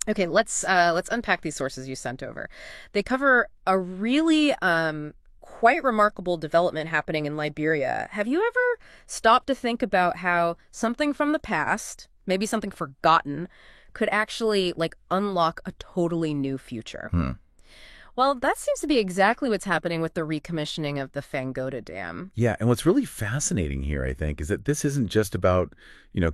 Okay, let's unpack these sources you sent over. They cover a really quite remarkable development happening in Liberia. Have you ever stopped to think about how something from the past, maybe something forgotten, could actually like unlock a totally new future? Hmm. Well, that seems to be exactly what's happening with the recommissioning of the Fangoda Dam. Yeah, and what's really fascinating here, I think, is that this isn't just about,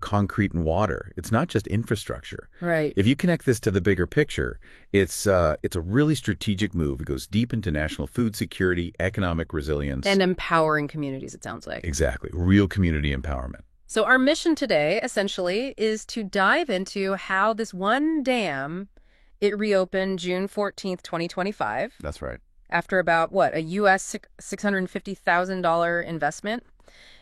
concrete and water. It's not just infrastructure. Right. If you connect this to the bigger picture, it's a really strategic move. It goes deep into national food security, economic resilience. And empowering communities, it sounds like. Exactly. Real community empowerment. So our mission today, essentially, is to dive into how this one dam, it reopened June 14th, 2025, That's right. after about, what, a U.S. $650,000 investment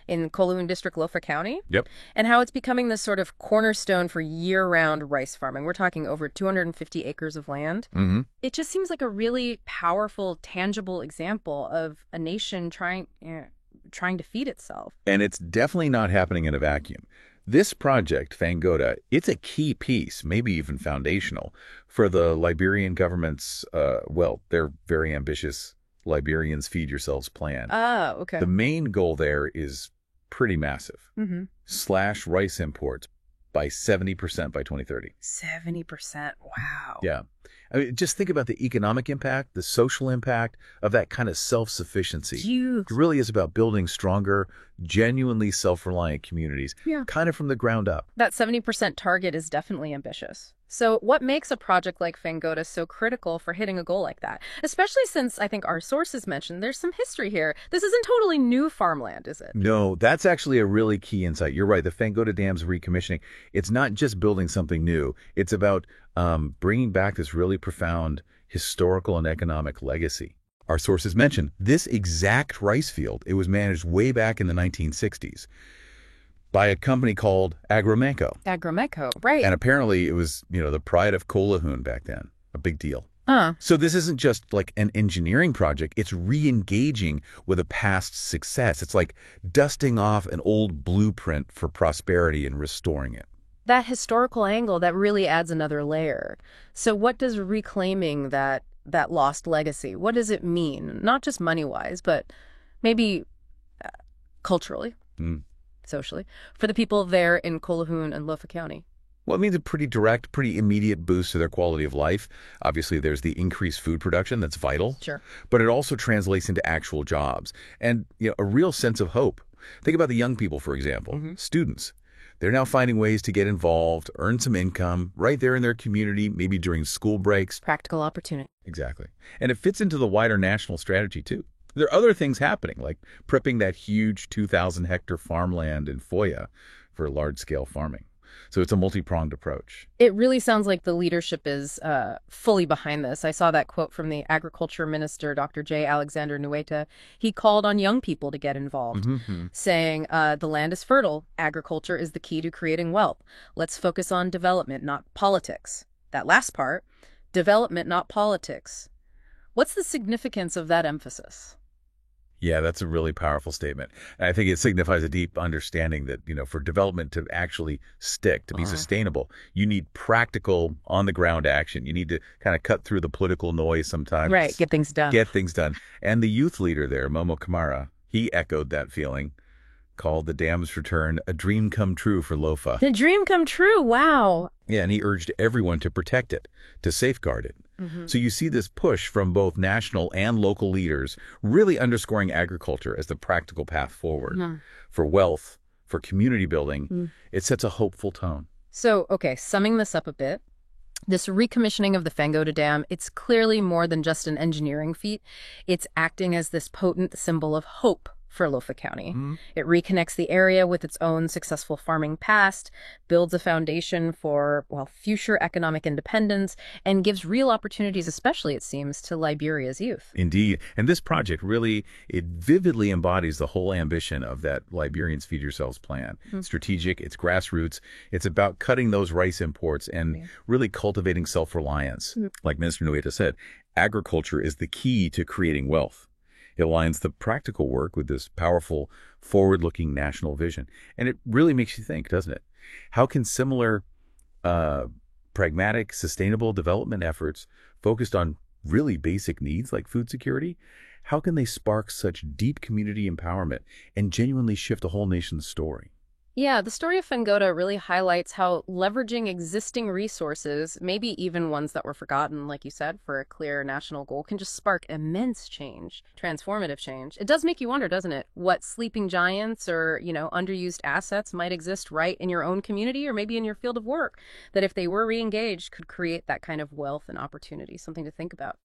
in Colquhoun District, Lofa County, Yep. and how it's becoming this sort of cornerstone for year-round rice farming. We're talking over 250 acres of land. Hmm. It just seems like a really powerful, tangible example of a nation trying to feed itself. And it's definitely not happening in a vacuum. This project, Fangoda, it's a key piece, maybe even foundational, for the Liberian government's, their very ambitious Liberians Feed Yourselves plan. Ah, okay. The main goal there is pretty massive. Mm-hmm. Slash rice imports by 70% by 2030. 70%. Wow. Yeah. I mean, just think about the economic impact, the social impact of that kind of self-sufficiency. Huge. It really is about building stronger, genuinely self-reliant communities, Yeah. kind of from the ground up. That 70% target is definitely ambitious. So what makes a project like Fangoda so critical for hitting a goal like that? Especially since I think our sources mentioned there's some history here. This isn't totally new farmland, is it? No, that's actually a really key insight. You're right. The Fangoda Dam's recommissioning, it's not just building something new. It's about bringing back this really profound historical and economic legacy. Our sources mention this exact rice field. It was managed way back in the 1960s by a company called Agromeco. Agromeco, right. And apparently it was, the pride of Colquhoun back then. A big deal. Huh. So this isn't just like an engineering project. It's re-engaging with a past success. It's like dusting off an old blueprint for prosperity and restoring it. That historical angle, that really adds another layer. So what does reclaiming that lost legacy, what does it mean? Not just money-wise, but maybe culturally, Mm. socially, for the people there in Colquhoun and Lofa County. Well, it means a pretty direct, pretty immediate boost to their quality of life. Obviously, there's the increased food production that's vital, Sure. but it also translates into actual jobs and a real sense of hope. Think about the young people, for example, students. They're now finding ways to get involved, earn some income right there in their community, maybe during school breaks. Practical opportunity. Exactly. And it fits into the wider national strategy, too. There are other things happening, like prepping that huge 2,000-hectare farmland in Foya for large-scale farming. So it's a multi-pronged approach. It really sounds like the leadership is fully behind this. I saw that quote from the Agriculture Minister, Dr. J. Alexander Nueta. He called on young people to get involved, saying, the land is fertile. Agriculture is the key to creating wealth. Let's focus on development, not politics. That last part, development, not politics. What's the significance of that emphasis? Yeah, that's a really powerful statement. And I think it signifies a deep understanding that, for development to actually stick, to be sustainable, you need practical, on-the-ground action. You need to kind of cut through the political noise sometimes. Right, get things done. Get things done. And the youth leader there, Momo Kamara, he echoed that feeling, called the dam's return a dream come true for Lofa. The dream come true, wow. Yeah, and he urged everyone to protect it, to safeguard it. So you see this push from both national and local leaders really underscoring agriculture as the practical path forward for wealth, for community building. It sets a hopeful tone. So, okay, summing this up a bit, this recommissioning of the Fangoda Dam, it's clearly more than just an engineering feat. It's acting as this potent symbol of hope for Lofa County. It reconnects the area with its own successful farming past, builds a foundation for, future economic independence, and gives real opportunities, especially, it seems, to Liberia's youth. Indeed. And this project really, it vividly embodies the whole ambition of that Liberians Feed Yourselves plan. Strategic, it's grassroots, it's about cutting those rice imports and really cultivating self-reliance. Like Minister Nueta said, agriculture is the key to creating wealth. It aligns the practical work with this powerful, forward-looking national vision. And it really makes you think, doesn't it? How can similar pragmatic, sustainable development efforts focused on really basic needs like food security, how can they spark such deep community empowerment and genuinely shift a whole nation's story? Yeah, the story of Fengota really highlights how leveraging existing resources, maybe even ones that were forgotten, like you said, for a clear national goal, can just spark immense change, transformative change. It does make you wonder, doesn't it, what sleeping giants or, underused assets might exist right in your own community or maybe in your field of work that if they were re-engaged could create that kind of wealth and opportunity, something to think about.